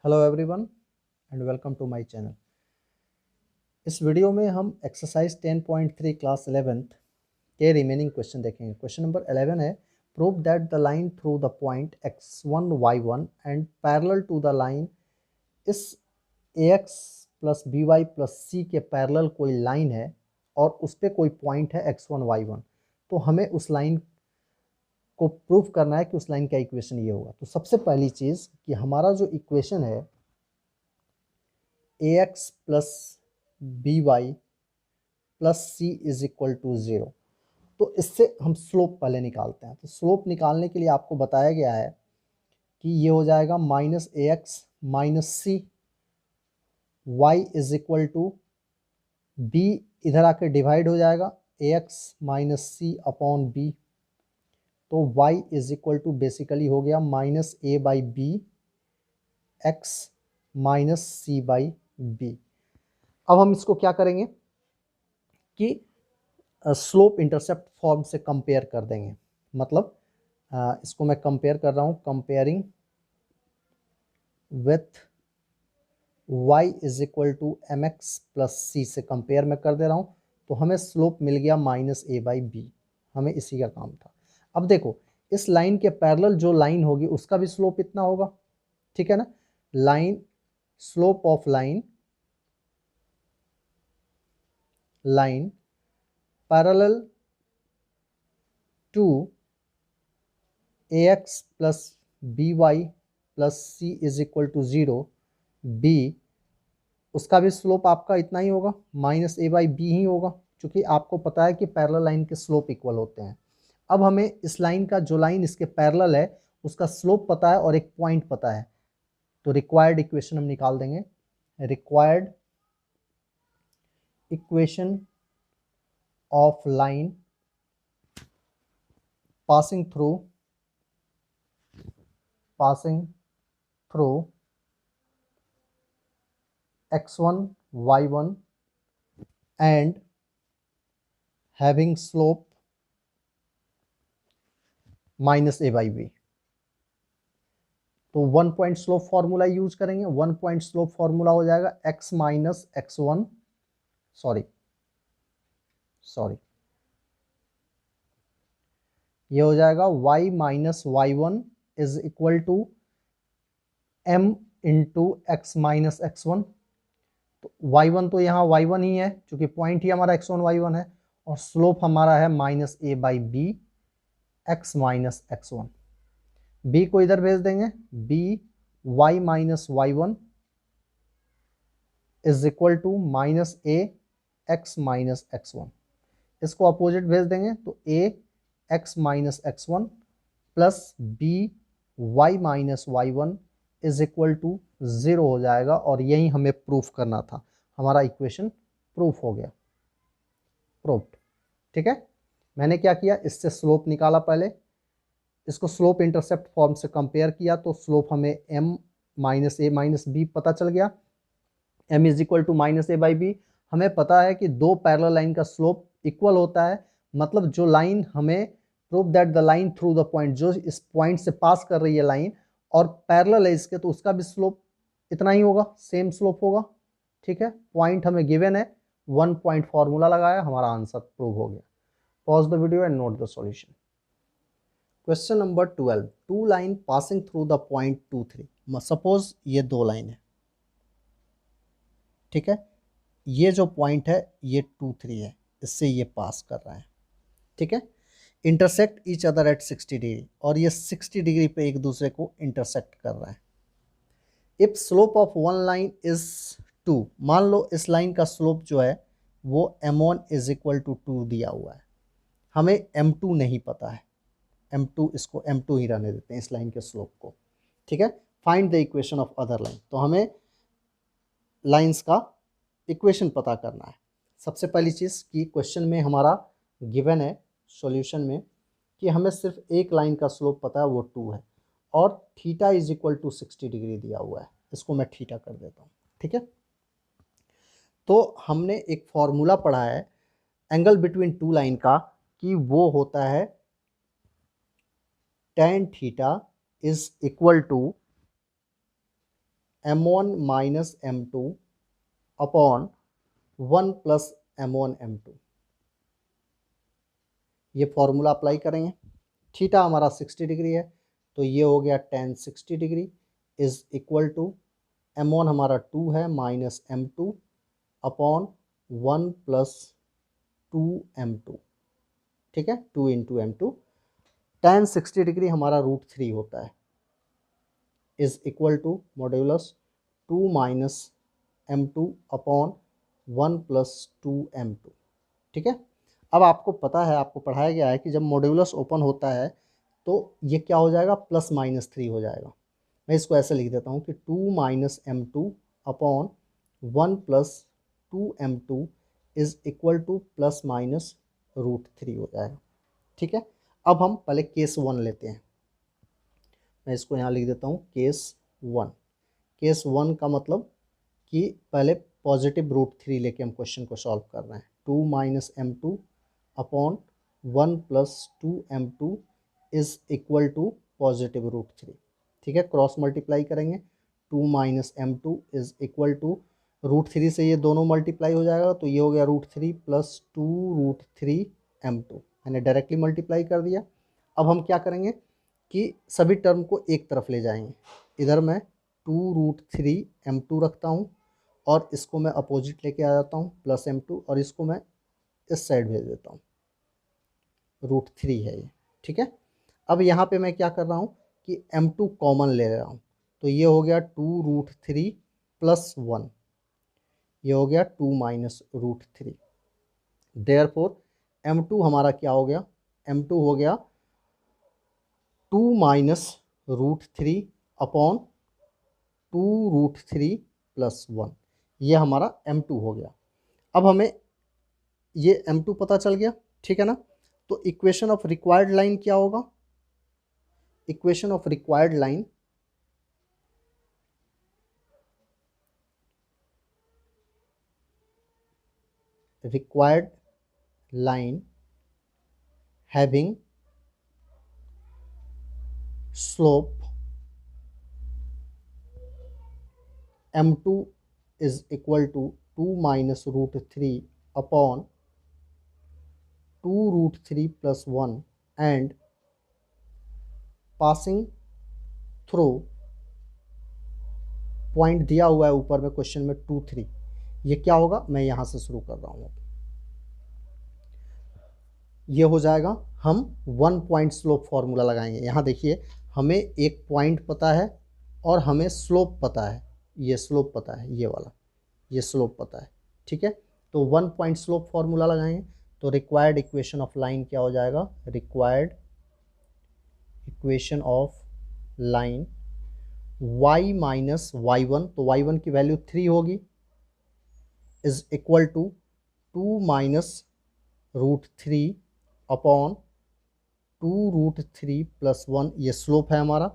Hello everyone and welcome to my channel. इस video में हम एक्सरसाइज 10.3 क्लास 11th के रिमेनिंग क्वेश्चन देखेंगे। क्वेश्चन नंबर 11 है, prove that the line through the point x1 y1 and parallel to the line इस ax plus by plus c के parallel कोई line है और उस पर कोई पॉइंट है x1 y1। तो हमें उस लाइन को प्रूव करना है कि उस लाइन का इक्वेशन ये होगा। तो सबसे पहली चीज़ कि हमारा जो इक्वेशन है ax plus by plus C is equal to 0, तो इससे हम स्लोप पहले निकालते हैं। तो स्लोप निकालने के लिए आपको बताया गया है कि ये हो जाएगा minus A X minus C, Y is equal to B, इधर आकर डिवाइड हो जाएगा A X minus C upon B. तो y is equal to basically हो गया minus A by B X minus C by B. अब हम इसको क्या करेंगे कि स्लोप इंटरसेप्ट फॉर्म से कंपेयर कर देंगे। मतलब इसको मैं कंपेयर कर रहा हूँ, comparing with y is equal to M x plus सी से कंपेयर मैं कर दे रहा हूँ। तो हमें स्लोप मिल गया माइनस ए बाई बी, हमें इसी का काम था। अब देखो इस लाइन के पैरेलल जो लाइन होगी उसका भी स्लोप इतना होगा, ठीक है ना। Line slope of line parallel to ax plus by plus C is equal to 0 b, उसका भी स्लोप आपका इतना ही होगा, माइनस ए बाई बी ही होगा, क्योंकि आपको पता है कि पैरेलल लाइन के स्लोप इक्वल होते हैं। अब हमें इस लाइन का जो लाइन इसके पैरेलल है उसका स्लोप पता है और एक पॉइंट पता है। तो रिक्वायर्ड इक्वेशन हम निकाल देंगे। Required equation of line passing through x1 y1 and having slope minus A by B. तो 1 पॉइंट स्लोप फॉर्मूला यूज करेंगे। 1 पॉइंट स्लोप फॉर्मूला हो जाएगा x माइनस x1 सॉरी ये हो जाएगा y minus y1 is equal to m into X minus x1। तो y1 तो यहाँ y1 ही है क्योंकि पॉइंट ही हमारा x1 y1 है, और स्लोप हमारा है minus A by B X minus x1। b को इधर भेज देंगे, b y minus y1 is equal to minus A X minus x1। इसको अपोजिट भेज देंगे तो a X minus x1 plus b y minus y1 is equal to 0 हो जाएगा, और यही हमें प्रूफ करना था। हमारा इक्वेशन प्रूफ हो गया, प्रूफ्ड। ठीक है, मैंने क्या किया, इससे स्लोप निकाला पहले, इसको स्लोप इंटरसेप्ट फॉर्म से कंपेयर किया तो स्लोप हमें m minus A minus B पता चल गया। m is equal to minus A by B. हमें पता है कि दो पैरेलल लाइन का स्लोप इक्वल होता है, मतलब जो लाइन हमें prove that the line through the point, जो इस पॉइंट से पास कर रही है लाइन और पैरेलल है इसके, तो उसका भी स्लोप इतना ही होगा, सेम स्लोप होगा। ठीक है, पॉइंट हमें गिवन है, 1 पॉइंट फॉर्मूला लगाया, हमारा आंसर प्रूव हो गया। Pause the video and note the solution. Question number 12, two line passing through the point 2 3। Suppose ये दो लाइन है, ठीक है, ये जो पॉइंट है ये 2 3 है, इससे ये पास कर रहा है, ठीक है, intersect each other at 60 degree, और ये 60 डिग्री पे एक दूसरे को इंटरसेक्ट कर रहा है। If slope of one line is 2, मान लो इस लाइन का स्लोप जो है वो m1 इज इक्वल टू 2 दिया हुआ है, हमें m2 नहीं पता है, m2 इसको m2 ही रहने देते हैं इस लाइन के स्लोप को। ठीक है, find the equation of other line. तो हमें लाइंस का इक्वेशन पता करना है। सबसे पहली चीज़ कि क्वेश्चन में हमारा गिवन है सॉल्यूशन में कि हमें सिर्फ एक लाइन का स्लोप पता है, वो 2 है, और theta is equal to 60 degree दिया हुआ है, इसको मैं थीटा कर देता हूँ। ठीक है, तो हमने एक फॉर्मूला पढ़ा है एंगल बिटवीन टू लाइन का, कि वो होता है tan theta is equal to m1 minus m2 upon 1 plus m1 m2। ये फॉर्मूला अप्लाई करेंगे। थीटा हमारा 60 डिग्री है तो ये हो गया tan 60 degree is equal to m1 हमारा 2 है minus m2 upon 1 plus 2m2। ठीक है, 2 इंटू m2। tan 60 डिग्री हमारा √3 होता है is equal to modulus 2 minus m2 upon 1 plus 2m2। ठीक है, अब आपको पता है, आपको पढ़ाया गया है कि जब मॉड्यूलस ओपन होता है तो ये क्या हो जाएगा, +-3 हो जाएगा। मैं इसको ऐसे लिख देता हूँ कि 2 minus m2 upon 1 plus 2m2 is equal to +-√3 हो जाएगा। ठीक है, अब हम पहले केस 1 लेते हैं। मैं इसको यहाँ लिख देता हूँ केस 1। केस 1 का मतलब कि पहले पॉजिटिव √3 लेके हम क्वेश्चन को सॉल्व कर रहे हैं। 2 minus m2 upon 1 plus 2m2 is equal to positive √3। ठीक है, क्रॉस मल्टीप्लाई करेंगे। 2 minus m2 is equal to √3 से ये दोनों मल्टीप्लाई हो जाएगा तो ये हो गया √3 प्लस 2 √3m2। मैंने डायरेक्टली मल्टीप्लाई कर दिया। अब हम क्या करेंगे कि सभी टर्म को एक तरफ ले जाएंगे। इधर मैं 2 √3m2 रखता हूँ और इसको मैं अपोजिट लेके आ जाता हूँ प्लस m2 और इसको मैं इस साइड भेज देता हूँ। √3 है ये। ठीक है, अब यहाँ पे मैं क्या कर रहा हूँ कि m2 कॉमन ले रहा हूँ तो ये हो गया 2 √3 प्लस 1। ये हो गया 2 माइनस √3। देयरफॉर m2 हमारा क्या हो गया, m2 हो गया 2 माइनस √3 अपॉन 2 √3 प्लस 1। ये हमारा m2 हो गया। अब हमें ये m2 पता चल गया। ठीक है ना, तो इक्वेशन ऑफ रिक्वायर्ड लाइन क्या होगा, equation of required line having slope m2 is equal to 2 minus √3 upon 2 √3 plus 1 and passing through point दिया हुआ है ऊपर में क्वेश्चन में 2 3। ये क्या होगा, मैं यहां से शुरू कर रहा हूं। ये हो जाएगा, हम 1 पॉइंट स्लोप फॉर्मूला लगाएंगे। यहाँ देखिए हमें एक पॉइंट पता है और हमें स्लोप पता है। ये स्लोप पता है, ये वाला, ये स्लोप पता है। ठीक है, तो 1 पॉइंट स्लोप फॉर्मूला लगाएंगे तो रिक्वायर्ड इक्वेशन ऑफ लाइन क्या हो जाएगा, required equation of line y minus y1, तो y1 की वैल्यू 3 होगी, is equal to 2 minus √3 upon 2 √3 plus 1। ये स्लोप है हमारा।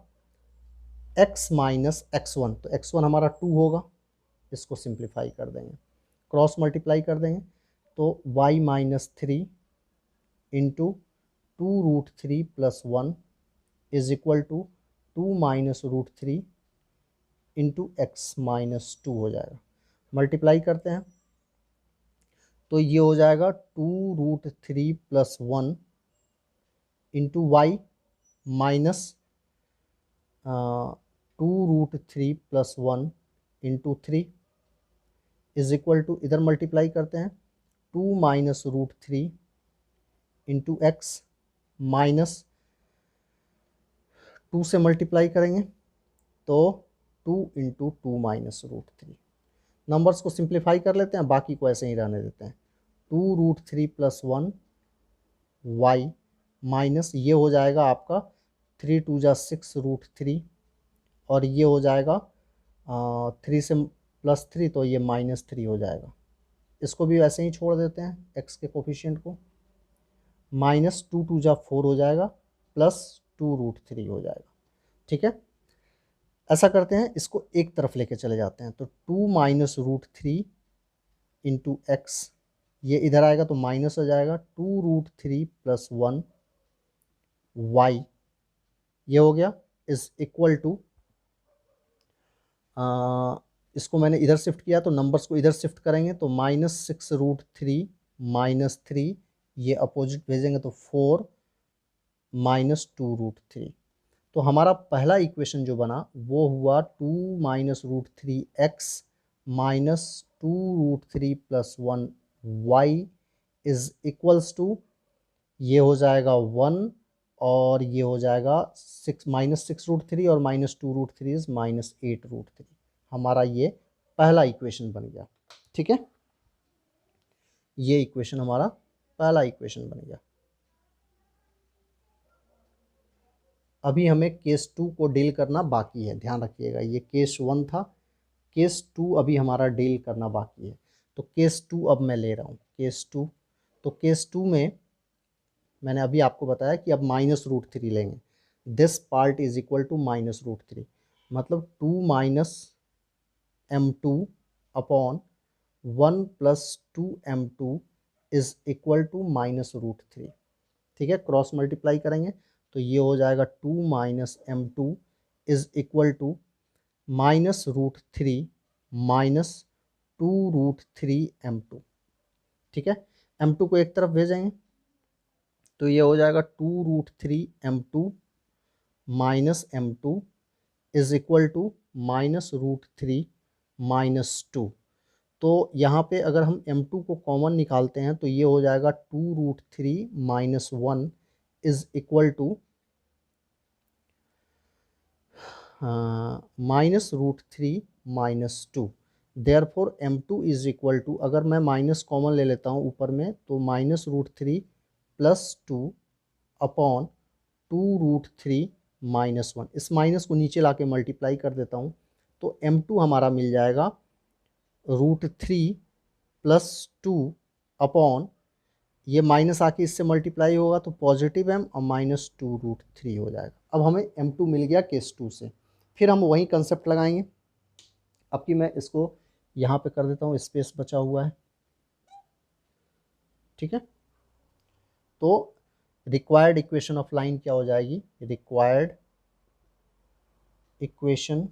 x माइनस x1, तो x1 हमारा 2 होगा, इसको सिंप्लीफाई कर देंगे, क्रॉस मल्टीप्लाई कर देंगे तो y minus 3 into 2 √3 plus 1 is equal to 2 minus √3 into X minus 2 हो जाएगा। मल्टीप्लाई करते हैं तो ये हो जाएगा 2 √3 plus 1 into Y minus 2 √3 plus 1 into 3 is equal to, इधर मल्टीप्लाई करते हैं 2 माइनस √3 इंटू एक्स माइनस 2 से मल्टीप्लाई करेंगे तो 2 इंटू 2 माइनस √3। नंबर्स को सिंप्लीफाई कर लेते हैं, बाकी को ऐसे ही रहने देते हैं। 2 √3 प्लस 1 वाई माइनस ये हो जाएगा आपका 3 2 जा 6 √3 और ये हो जाएगा 3 से प्लस 3 तो ये -3 हो जाएगा। इसको भी वैसे ही छोड़ देते हैं, एक्स के कोफिशिएंट को। माइनस 2 2 जा 4 हो जाएगा प्लस 2 √3 हो जाएगा। ठीक है, ऐसा करते हैं, इसको एक तरफ लेके चले जाते हैं तो 2 माइनस √3 इंटू एक्स, ये इधर आएगा तो माइनस हो जाएगा 2 √3 प्लस 1 वाई, ये हो गया, इज इक्वल टू इसको मैंने इधर शिफ्ट किया तो नंबर्स को इधर शिफ्ट करेंगे तो -6√3 -3, ये अपोजिट भेजेंगे तो 4 -2√3। तो हमारा पहला इक्वेशन जो बना वो हुआ 2 -√3x -2√3 + 1 y is equals to, ये हो जाएगा 1 और ये हो जाएगा -6√3 और -2√3 इज -8√3। हमारा ये पहला इक्वेशन बन गया। ठीक है, ये इक्वेशन हमारा पहला इक्वेशन बन गया। अभी हमें केस 2 को डील करना बाकी है, ध्यान रखिएगा। ये केस 1 था, केस 2 अभी हमारा डील करना बाकी है। तो केस 2 अब मैं ले रहा हूँ, केस 2। तो केस 2 में मैंने अभी आपको बताया कि अब -√3 लेंगे। This part is equal to -√3, मतलब 2 -m2 upon 1 + 2m2 is equal to -√3। ठीक है, क्रॉस मल्टीप्लाई करेंगे तो ये हो जाएगा 2 -m2 is equal to -√3 -2√3m2। ठीक है, m2 को एक तरफ भेजेंगे तो ये हो जाएगा 2√3m2 -m2 is equal to -√3 -2। तो यहाँ पे अगर हम m2 को कॉमन निकालते हैं तो ये हो जाएगा 2√3 -1 is equal to -√3 -2। Therefore m2 is equal to, अगर मैं माइनस कॉमन ले लेता हूँ ऊपर में तो -√3 + 2 अपॉन 2√3 -1। इस माइनस को नीचे लाके मल्टीप्लाई कर देता हूँ तो m2 हमारा मिल जाएगा √3 + 2 अपॉन, ये माइनस आके इससे मल्टीप्लाई होगा तो पॉजिटिव m और -2√3 हो जाएगा। अब हमें m2 मिल गया केस 2 से। फिर हम वही कंसेप्ट लगाएंगे। अब कि मैं इसको यहाँ पे कर देता हूँ, स्पेस बचा हुआ है। ठीक है, तो रिक्वायर्ड इक्वेशन ऑफ लाइन क्या हो जाएगी? Required equation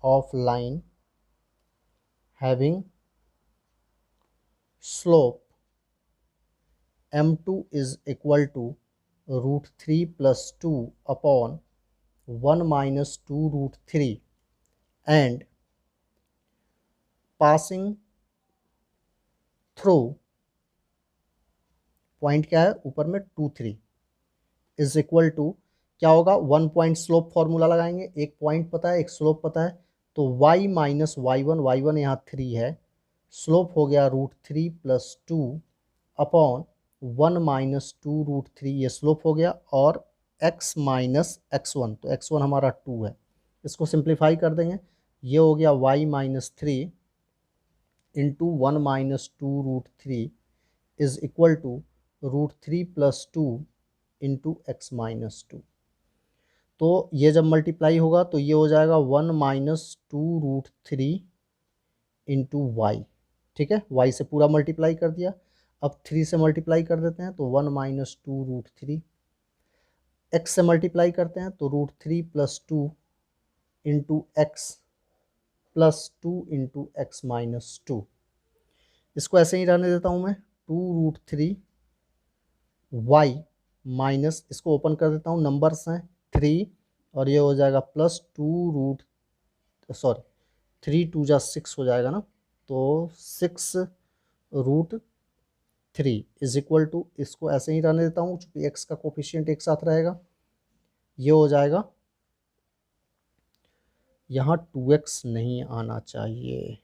of line having slope m2 is equal to √3 + 2 upon 1 - 2√3 and passing through, point क्या है ऊपर में 2 3 इज इक्वल टू क्या होगा? 1 पॉइंट स्लोप फॉर्मूला लगाएंगे, एक पॉइंट पता है एक स्लोप पता है, तो y - y1 यहाँ 3 है, स्लोप हो गया √3 + 2 अपॉन 1 - 2√3, ये स्लोप हो गया, और x - x1, तो x1 हमारा 2 है। इसको सिंप्लीफाई कर देंगे, ये हो गया y - 3 into 1 - 2√3 is equal to √3 + 2 into x - 2। तो ये जब मल्टीप्लाई होगा तो ये हो जाएगा 1 - 2√3 इंटू वाई। ठीक है, y से पूरा मल्टीप्लाई कर दिया। अब 3 से मल्टीप्लाई कर देते हैं तो 1 - 2√3, x से मल्टीप्लाई करते हैं तो √3 + 2 into x plus 2 into x - 2। इसको ऐसे ही रहने देता हूँ मैं, 2√3 y माइनस, इसको ओपन कर देता हूँ, नंबर्स हैं 3 और ये हो जाएगा +2 3 2 जा 6 हो जाएगा ना, तो 6√3 इज इक्वल टू, इसको ऐसे ही रहने देता हूँ चूँकि x का कोफिशिएंट एक साथ रहेगा, ये हो जाएगा, यहाँ 2x नहीं आना चाहिए,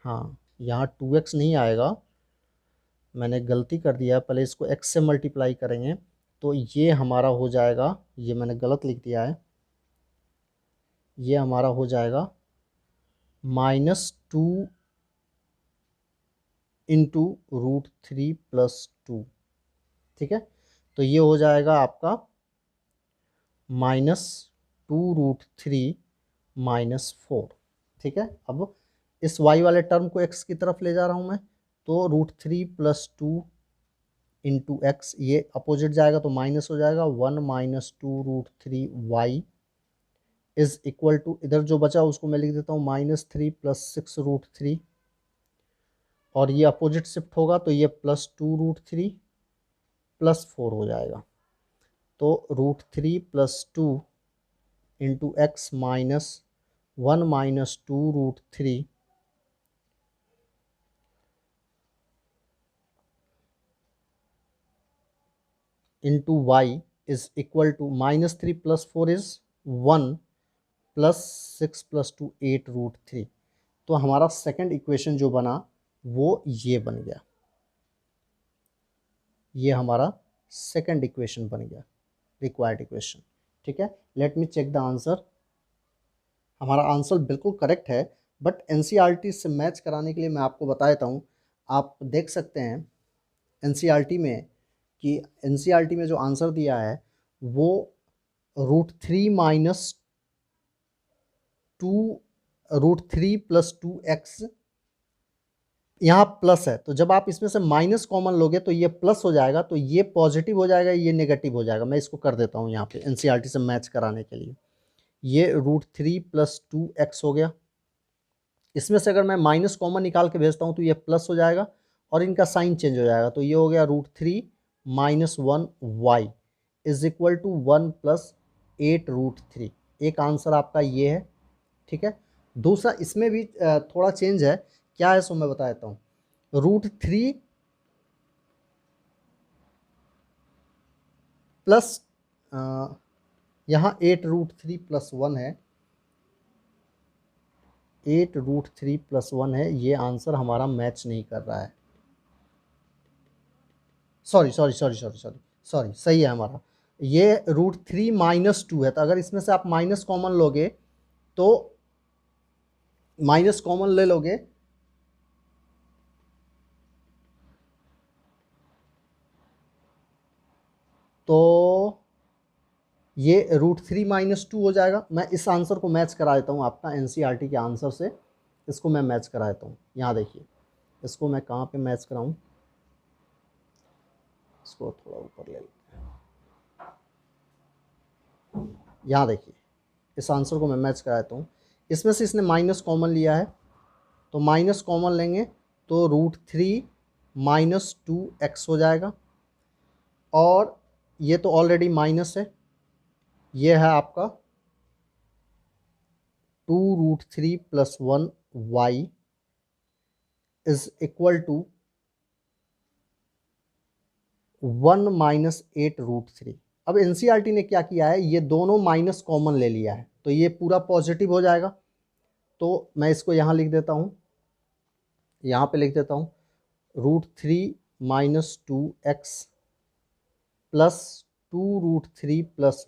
हाँ यहाँ 2x नहीं आएगा, मैंने गलती कर दिया, पहले इसको x से मल्टीप्लाई करेंगे तो ये हमारा हो जाएगा, ये मैंने गलत लिख दिया है, ये हमारा हो जाएगा -2 इंटू √3 + 2। ठीक है, तो ये हो जाएगा आपका -2√3 -4। ठीक है, अब इस y वाले टर्म को x की तरफ ले जा रहा हूँ मैं, तो √3 + 2 इंटू एक्स, ये अपोजिट जाएगा तो माइनस हो जाएगा, 1 - 2√3y इज इक्वल टू, इधर जो बचा उसको मैं लिख देता हूँ -3 + 6√3, और ये अपोजिट शिफ्ट होगा तो ये +2√3 +4 हो जाएगा। तो √3 + 2 into x -1 - 2√3 into y is equal to -3 + 4 is 1 +6 + 2 8√3। तो हमारा सेकंड इक्वेशन जो बना वो ये बन गया, ये हमारा सेकंड इक्वेशन बन गया, रिक्वायर्ड इक्वेशन। ठीक है, let me check the answer. हमारा आंसर बिल्कुल करेक्ट है, बट एनसीईआरटी से मैच कराने के लिए मैं आपको बता देता हूँ। आप देख सकते हैं एनसीईआरटी में कि एनसीईआरटी में जो आंसर दिया है वो √3 - 2 √3 + 2x, यहाँ प्लस है, तो जब आप इसमें से माइनस कॉमन लोगे तो ये प्लस हो जाएगा, तो ये पॉजिटिव हो जाएगा, ये नेगेटिव हो जाएगा। मैं इसको कर देता हूँ यहाँ पे एनसीईआरटी से मैच कराने के लिए। ये √3 + 2x हो गया। इसमें से अगर मैं माइनस कॉमन निकाल के भेजता हूँ तो ये प्लस हो जाएगा और इनका साइन चेंज हो जाएगा, तो ये हो गया √3 - 1y इज इक्वल टू 1 + 8√3। एक आंसर आपका ये है। ठीक है, दूसरा इसमें भी थोड़ा चेंज है, क्या है सो मैं बता देता हूँ। √3 प्लस यहाँ 8√3 + 1 है, 8√3 + 1 है, ये आंसर हमारा मैच नहीं कर रहा है। Sorry sorry sorry sorry sorry sorry, सही है हमारा। ये √3 - 2 है, तो अगर इसमें से आप माइनस कॉमन लोगे तो माइनस कॉमन ले लोगे तो ये √3 - 2 हो जाएगा। मैं इस आंसर को मैच करा देता हूँ आपका एनसीईआरटी के आंसर से, इसको मैं मैच करा देता हूँ। यहाँ देखिए, इसको मैं कहाँ पे मैच कराऊँ, इसको थोड़ा ऊपर ले लेते हैं। यहाँ देखिए, इस आंसर को मैं मैच करा देता हूँ। इसमें से इसने माइनस कॉमन लिया है, तो माइनस कॉमन लेंगे तो √3 - 2x हो जाएगा, और ये तो ऑलरेडी माइनस है, ये है आपका 2√3 + 1y इज इक्वल टू 1 - 8√3। अब एनसीईआरटी ने क्या किया है, ये दोनों माइनस कॉमन ले लिया है, तो ये पूरा पॉजिटिव हो जाएगा। तो मैं इसको यहाँ लिख देता हूँ, यहाँ पे लिख देता हूँ √3 - 2x प्लस 2√3 +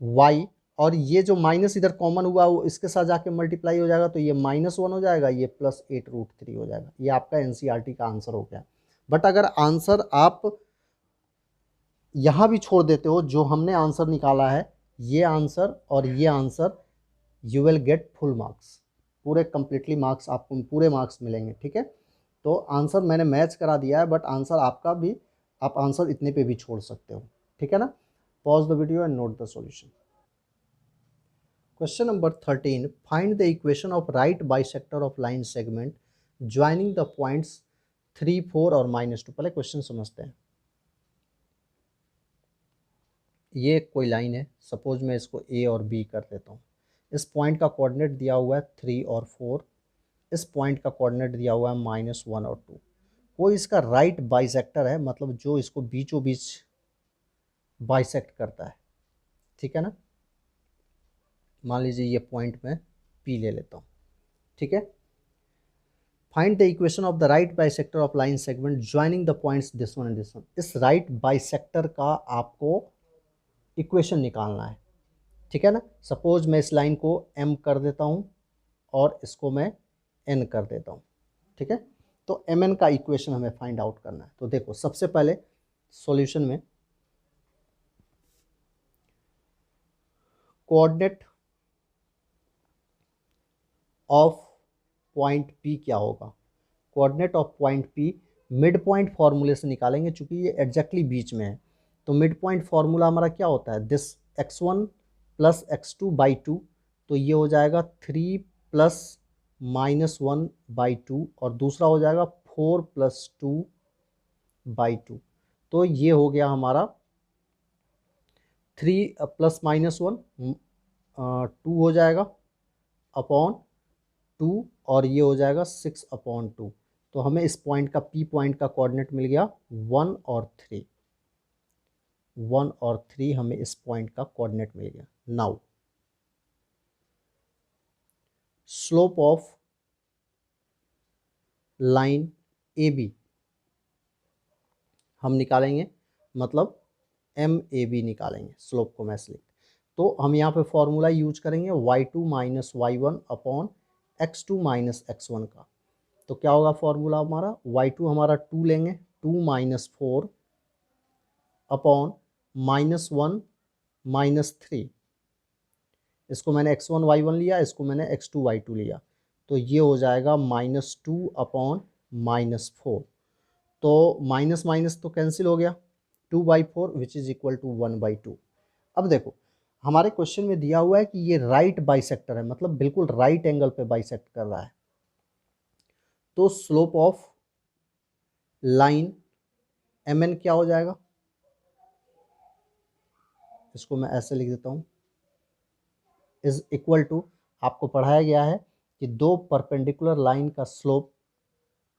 1y, और ये जो माइनस इधर कॉमन हुआ वो इसके साथ जाके मल्टीप्लाई हो जाएगा, तो ये -1 हो जाएगा, ये +8√3 हो जाएगा। ये आपका एनसीईआरटी का आंसर हो गया। बट अगर आंसर आप यहाँ भी छोड़ देते हो, जो हमने आंसर निकाला है ये आंसर और ये answer, you will get full marks, पूरे कंप्लीटली मार्क्स, आपको पूरे मार्क्स मिलेंगे। ठीक है, तो आंसर मैंने मैच करा दिया है, बट आंसर आपका भी, आप आंसर इतने पे भी छोड़ सकते हो। ठीक है ना, pause the video and note the solution. Question number 13, find the equation of right bisector of line segment joining the points 3, 4 और -2। पहले क्वेश्चन समझते हैं। ये कोई लाइन है, सपोज मैं इसको ए और बी कर देता हूँ। इस पॉइंट का कोऑर्डिनेट दिया हुआ है 3 और 4, इस पॉइंट का कोऑर्डिनेट दिया हुआ है -1 और 2। कोई इसका राइट बाइसेक्टर है, मतलब जो इसको बीचों बीच बाइसेक्ट करता है। ठीक है ना, मान लीजिए ये पॉइंट मैं पी ले लेता हूँ। ठीक है, find the equation of the right bisector of line segment joining the points this one and this one. इस राइट बाइसेक्टर का आपको इक्वेशन निकालना है। ठीक है ना, सपोज मैं इस लाइन को m कर देता हूँ और इसको मैं n कर देता हूँ। ठीक है, तो mn का इक्वेशन हमें फाइंड आउट करना है। तो देखो, सबसे पहले सॉल्यूशन में कोऑर्डिनेट ऑफ पॉइंट P क्या होगा, coordinate of point P mid point फॉर्मूले से निकालेंगे, चूंकि ये एग्जैक्टली बीच में है। तो मिड पॉइंट फॉर्मूला हमारा क्या होता है, दिस x1 प्लस x2/2, तो ये हो जाएगा 3 प्लस -1/2, और दूसरा हो जाएगा 4 प्लस 2/2। तो ये हो गया हमारा 3 प्लस -1 2 हो जाएगा अपॉन 2, और ये हो जाएगा 6/2। तो हमें इस पॉइंट का P पॉइंट का कोऑर्डिनेट मिल गया 1 और 3। 1 और 3 हमें इस पॉइंट का कोऑर्डिनेट मिल गया। Now slope of line AB हम निकालेंगे, मतलब MAB निकालेंगे, स्लोप को मैं लिख। तो हम यहाँ पे फॉर्मूला यूज करेंगे y2 minus y1 upon x2 minus x1 का। तो क्या होगा फॉर्मूला हमारा, y2 हमारा 2 लेंगे, 2 माइनस 4 अपॉन -1 माइनस 3, इसको मैंने x1 y1 लिया, इसको मैंने x2 y2 लिया, तो ये हो जाएगा -2 अपॉन -4। तो माइनस माइनस तो कैंसिल हो गया, 2/4 विच इज इक्वल टू 1/2। अब देखो हमारे क्वेश्चन में दिया हुआ है कि ये राइट बाइसेक्टर है, मतलब बिल्कुल राइट एंगल पे बाइसेक्ट कर रहा है। तो स्लोप ऑफ लाइन MN क्या हो जाएगा, इसको मैं ऐसे लिख देता हूँ, इज इक्वल टू, आपको पढ़ाया गया है कि दो परपेंडिकुलर लाइन का स्लोप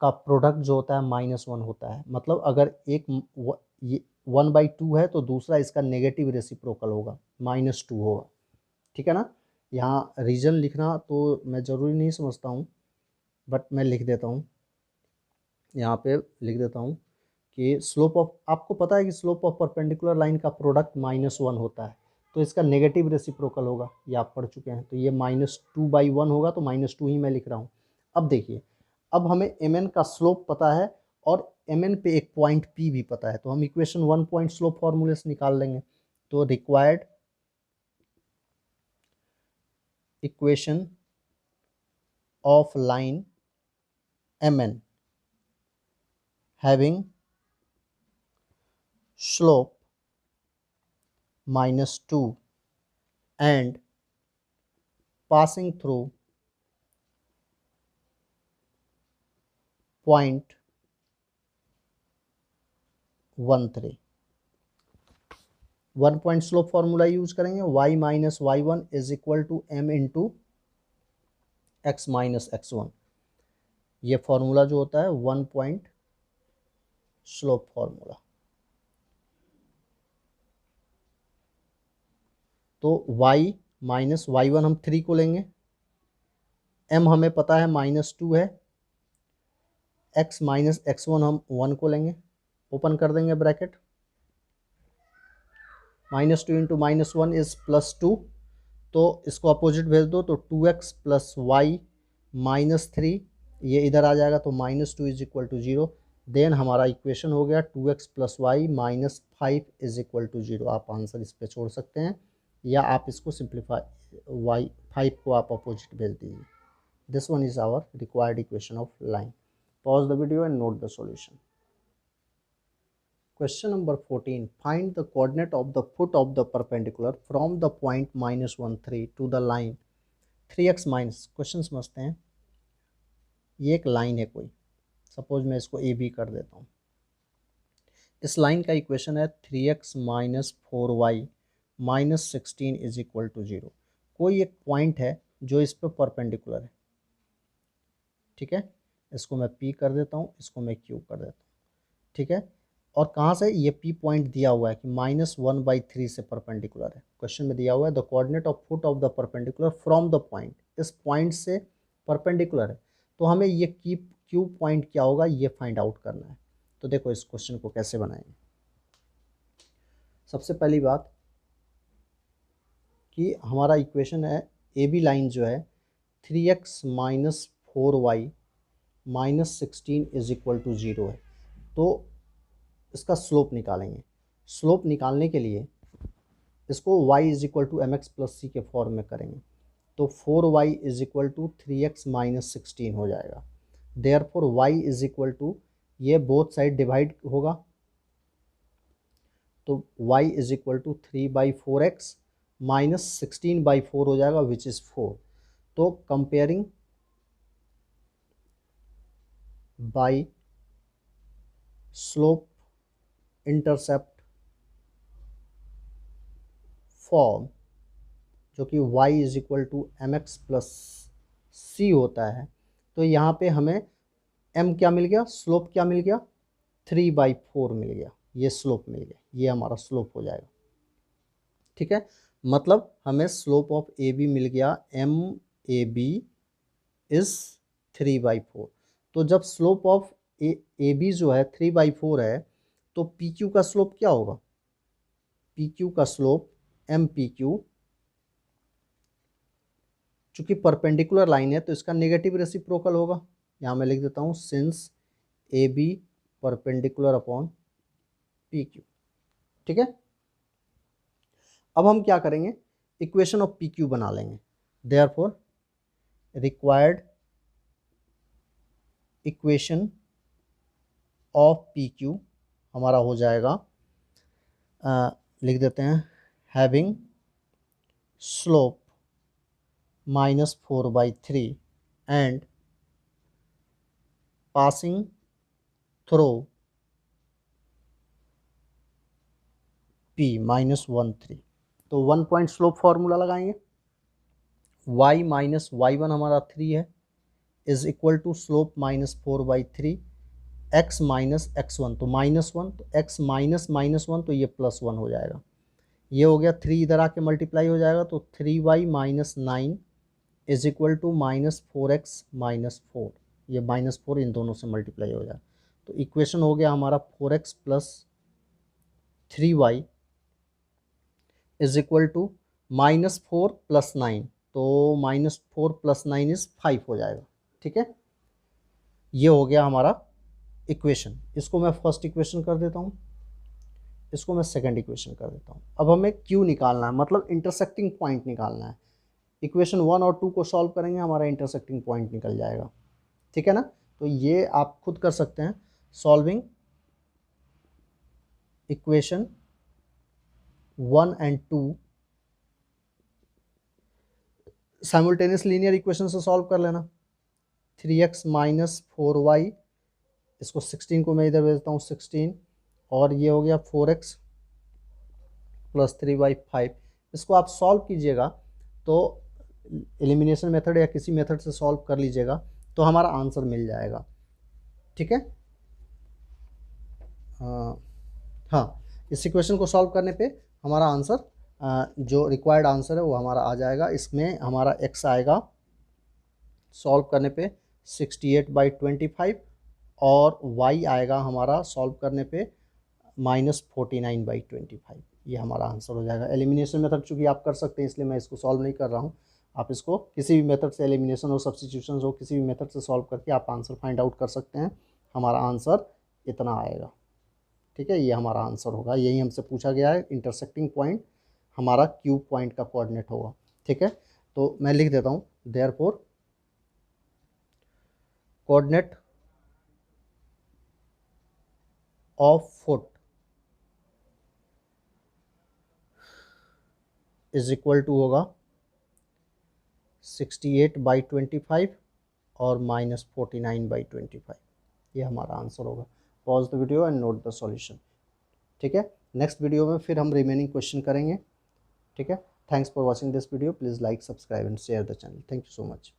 का प्रोडक्ट जो होता है -1 होता है। मतलब अगर एक 1/2 है तो दूसरा इसका नेगेटिव रेसिप्रोकल होगा, -2 होगा। ठीक है ना। यहाँ रीजन लिखना तो मैं ज़रूरी नहीं समझता हूँ, बट मैं लिख देता हूँ, यहाँ पे लिख देता हूँ कि स्लोप ऑफ, आपको पता है कि स्लोप ऑफ परपेंडिकुलर लाइन का प्रोडक्ट -1 होता है, तो इसका नेगेटिव रेसिप्रोकल होगा, ये आप पढ़ चुके हैं। तो ये -2/1 होगा, तो -2 ही मैं लिख रहा हूँ। अब देखिए, अब हमें MN का स्लोप पता है और MN पे एक पॉइंट P भी पता है, तो हम इक्वेशन 1 पॉइंट स्लोप फॉर्मूले से निकाल लेंगे। तो required equation of line MN having slope -2 and passing through point 13। 1 point slope formula use करेंगे, y minus y1 is equal to m into x minus x1। ये फॉर्मूला जो होता है 1 पॉइंट स्लोप फॉर्मूला। तो y माइनस y1 हम 3 को लेंगे, m हमें पता है -2 है, x माइनस x1 हम 1 को लेंगे, ओपन कर देंगे ब्रैकेट, -2 इंटू -1 इज +2, तो इसको अपोजिट भेज दो, तो 2x प्लस वाई -3, ये इधर आ जाएगा, तो -2 इज इक्वल टू 0। देन हमारा इक्वेशन हो गया 2x plus y -5 is equal to 0। आप आंसर इस पे छोड़ सकते हैं, या आप इसको सिंप्लीफाई, वाई 5 को आप अपोजिट भेज दीजिए। This one is our required equation of line. Pause the video and note the solution. Question number 14. Find the coordinate of the foot of the perpendicular from the point -1,3 to the line 3x minus। Question समझते हैं। ये एक line है कोई, suppose मैं इसको AB कर देता हूँ। इस लाइन का इक्वेशन है 3x minus 4y minus 16 is equal to 0। कोई एक पॉइंट है जो इस पर परपेंडिकुलर है, ठीक है। इसको मैं P कर देता हूँ, इसको मैं Q कर देता हूँ, ठीक है। और कहाँ से, ये P पॉइंट दिया हुआ है कि -1/3 से परपेंडिकुलर है। क्वेश्चन में दिया हुआ है the coordinate of foot of the perpendicular from the point, इस पॉइंट से परपेंडिकुलर है, तो हमें ये Q पॉइंट क्या होगा ये फाइंड आउट करना है। तो देखो इस क्वेश्चन को कैसे बनाएंगे। सबसे पहली बात कि हमारा इक्वेशन है AB लाइन जो है 3x minus 4y minus 16 is equal to 0 है। तो इसका स्लोप निकालेंगे। स्लोप निकालने के लिए इसको y is equal to mx plus c के फॉर्म में करेंगे, तो 4y is equal to 3x minus 16 हो जाएगा। Therefore y is equal to, ये बोथ साइड डिवाइड होगा, तो y is equal to 3/4x -16/4 हो जाएगा विच इज़ 4। तो comparing by slope intercept form, जो कि y is equal to mx plus c होता है, तो यहाँ पे हमें m क्या मिल गया, स्लोप क्या मिल गया, 3/4 मिल गया, ये स्लोप मिल गया, ये हमारा स्लोप हो जाएगा। ठीक है, मतलब हमें स्लोप ऑफ ए बी मिल गया, एम ए बी इज 3/4। तो जब स्लोप ऑफ ए बी जो है 3/4 है, तो पी क्यू का स्लोप क्या होगा, पी क्यू का स्लोप एम पी क्यू, चूंकि परपेंडिकुलर लाइन है तो इसका नेगेटिव रेसिप्रोकल होगा। यहाँ मैं लिख देता हूँ since A B perpendicular upon P Q. ठीक है, अब हम क्या करेंगे, इक्वेशन ऑफ पी क्यू बना लेंगे। Therefore required equation of P Q हमारा हो जाएगा, लिख देते हैं having slope -4/3 and passing through P -1 3। तो 1 पॉइंट स्लोप फॉर्मूला लगाएंगे, y माइनस y1 हमारा 3 है is equal to slope -4/3 x minus x1, तो -1, तो x माइनस -1 तो ये +1 हो जाएगा, ये हो गया 3 इधर आके मल्टीप्लाई हो जाएगा, तो 3y minus 9 is equal to -4x minus 4, ये -4 इन दोनों से मल्टीप्लाई हो जाएगा, तो इक्वेशन हो गया हमारा 4x plus 3y is equal to -4 plus 9, तो -4 प्लस 9 इज 5 हो जाएगा। ठीक है, ये हो गया हमारा इक्वेशन, इसको मैं फर्स्ट इक्वेशन कर देता हूँ, इसको मैं सेकंड इक्वेशन कर देता हूँ। अब हमें क्यू निकालना है, मतलब इंटरसेक्टिंग पॉइंट निकालना है। इक्वेशन 1 और 2 को सॉल्व करेंगे, हमारा इंटरसेक्टिंग पॉइंट निकल जाएगा। ठीक है ना, तो ये आप खुद कर सकते हैं, solving equation 1 and 2 simultaneous linear equation से सॉल्व कर लेना। 3x माइनस 4y, इसको 16 को मैं इधर भेजता हूँ 16, और ये हो गया 4x प्लस 3y5। इसको आप सॉल्व कीजिएगा तो एलिमिनेशन मेथड या किसी मेथड से सॉल्व कर लीजिएगा तो हमारा आंसर मिल जाएगा। ठीक है, हाँ, इस इक्वेशन को सॉल्व करने पे हमारा आंसर जो रिक्वायर्ड आंसर है वो हमारा आ जाएगा। इसमें हमारा x आएगा सॉल्व करने पे 68/25 और y आएगा हमारा सॉल्व करने पे -49/25। ये हमारा आंसर हो जाएगा। एलिमिनेशन मेथड चूँकि आप कर सकते हैं इसलिए मैं इसको सॉल्व नहीं कर रहा हूँ, आप इसको किसी भी मेथड से, एलिमिनेशन हो, सब्स्टिट्यूशन हो, किसी भी मेथड से सॉल्व करके आप आंसर फाइंड आउट कर सकते हैं। हमारा आंसर इतना आएगा। ठीक है, ये हमारा आंसर होगा, यही हमसे पूछा गया है। इंटरसेक्टिंग पॉइंट हमारा क्यू पॉइंट का कोऑर्डिनेट होगा। ठीक है, तो मैं लिख देता हूँ therefore coordinate of foot is equal to होगा 68/25 और -49/25। ये हमारा आंसर होगा। Pause the video and note the solution. ठीक है, नेक्स्ट वीडियो में फिर हम रिमेनिंग क्वेश्चन करेंगे। ठीक है, thanks for watching this video, please like, subscribe and share the channel. Thank you so much.